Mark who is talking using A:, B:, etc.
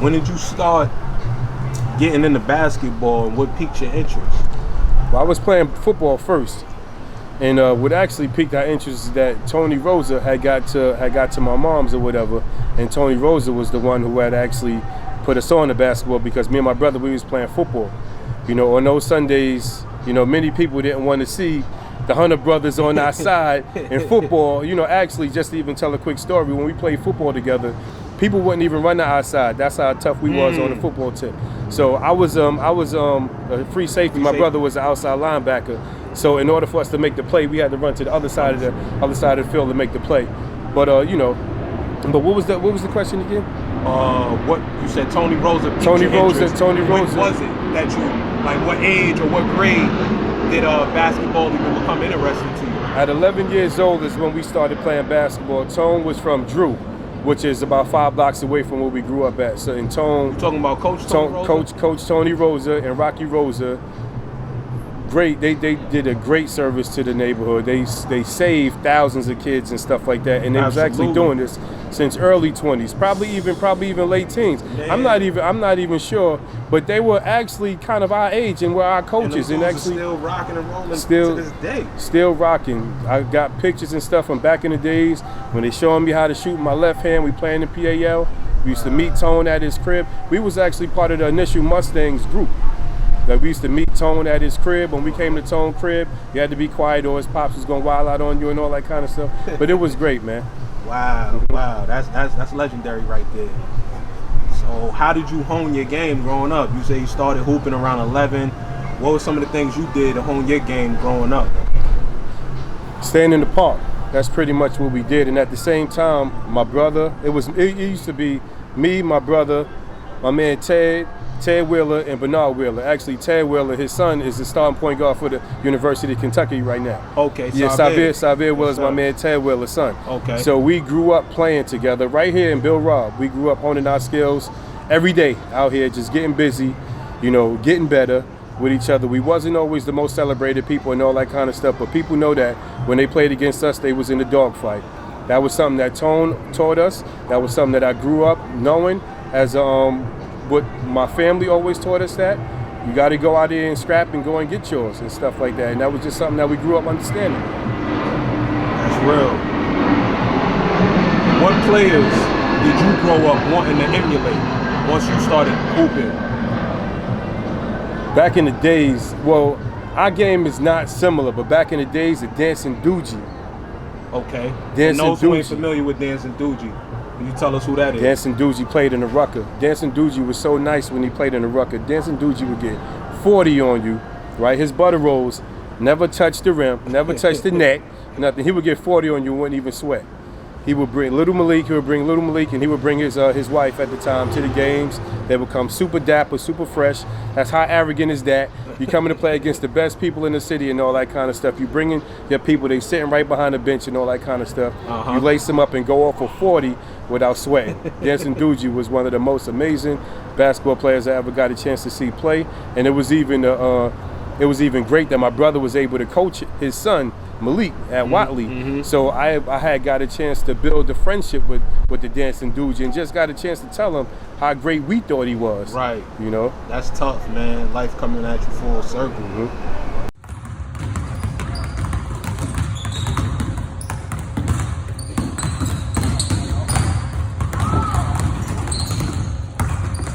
A: When did you start getting into basketball, and what piqued your interest?
B: Well, I was playing football first, and what actually piqued our interest is that Tony Rosa had got to my mom's or whatever, and Tony Rosa was the one who had actually put us on the basketball because me and my brother, we was playing football. You know, on those Sundays, you know, many people didn't want to see the Hunter brothers on our side in football. You know, actually, just to even tell a quick story, when we played football together, people wouldn't even run to our side. That's how tough we was on the football tip. So I was a free safety. My brother was an outside linebacker. So in order for us to make the play, we had to run to the other side of the field to make the play. But you know, but what was the question again?
A: What you said, Tony Rosa.
B: Tony Rosa.
A: When was it that you, like, what age or what grade did basketball even become interesting to you?
B: At 11 years old is when we started playing basketball. Tone was from Drew, which is about 5 blocks away from where we grew up at. So in Tone,
A: you talking about Coach Tony Rosa?
B: Coach Tony Rosa and Rocky Rosa. Great, they did a great service to the neighborhood. They saved thousands of kids and stuff like that, and they was actually doing this since early 20s, probably even late teens. Man. I'm not even sure, but they were actually kind of our age and were our coaches, and actually
A: still rocking and rolling to this day.
B: Still rocking. I got pictures and stuff from back in the days when they showing me how to shoot with my left hand. We playing the PAL. We used to meet Tone at his crib. We was actually part of the initial Mustangs group. Like, we used to meet Tone at his crib. When we came to Tone crib, you had to be quiet or his pops was gonna wild out on you and all that kind of stuff. But it was great, man.
A: Wow, that's legendary right there. So how did you hone your game growing up? You say you started hooping around 11. What were some of the things you did to hone your game growing up?
B: Staying in the park. That's pretty much what we did. And at the same time, my brother, it used to be me, my brother, my man Ted Wheeler and Bernard Wheeler. Actually, Ted Wheeler, his son, is the starting point guard for the University of Kentucky right now.
A: Okay,
B: yeah, Savir Wheeler's my man Ted Wheeler's son.
A: Okay.
B: So we grew up playing together right here in Bill Robb. We grew up honing our skills every day out here, just getting busy, you know, getting better with each other. We wasn't always the most celebrated people and all that kind of stuff, but people know that when they played against us, they was in the dogfight. That was something that Tone taught us. That was something that I grew up knowing as what my family always taught us, that you got to go out there and scrap and go and get yours and stuff like that. And that was just something that we grew up understanding.
A: That's real. What players did you grow up wanting to emulate once you started hooping?
B: Back in the days, well, our game is not similar, but back in the days, the Dancing Doogie.
A: Okay.
B: Dancing
A: and those
B: Doogie.
A: who ain't familiar with Dancing Doogie, can you tell us who that is?
B: Dancing Doogie played in the Rucker. Dancing Doogie was so nice when he played in the Rucker. Dancing Doogie would get 40 on you, right? His butter rolls never touched the rim, never touched the neck, nothing. He would get 40 on you and wouldn't even sweat. He would bring Little Malik, and he would bring his wife at the time to the games. They would come super dapper, super fresh. That's how arrogant is that? You coming to play against the best people in the city and all that kind of stuff. You bring in your people, they sitting right behind the bench and all that kind of stuff. You lace them up and go off for 40 without sweating. Dancing Doogie was one of the most amazing basketball players I ever got a chance to see play. And it was even great that my brother was able to coach his son, Malik, at Watley. So I had got a chance to build a friendship with the Dancing Doogie and just got a chance to tell him how great we thought he was.
A: Right.
B: You know?
A: That's tough, man. Life coming at you full circle.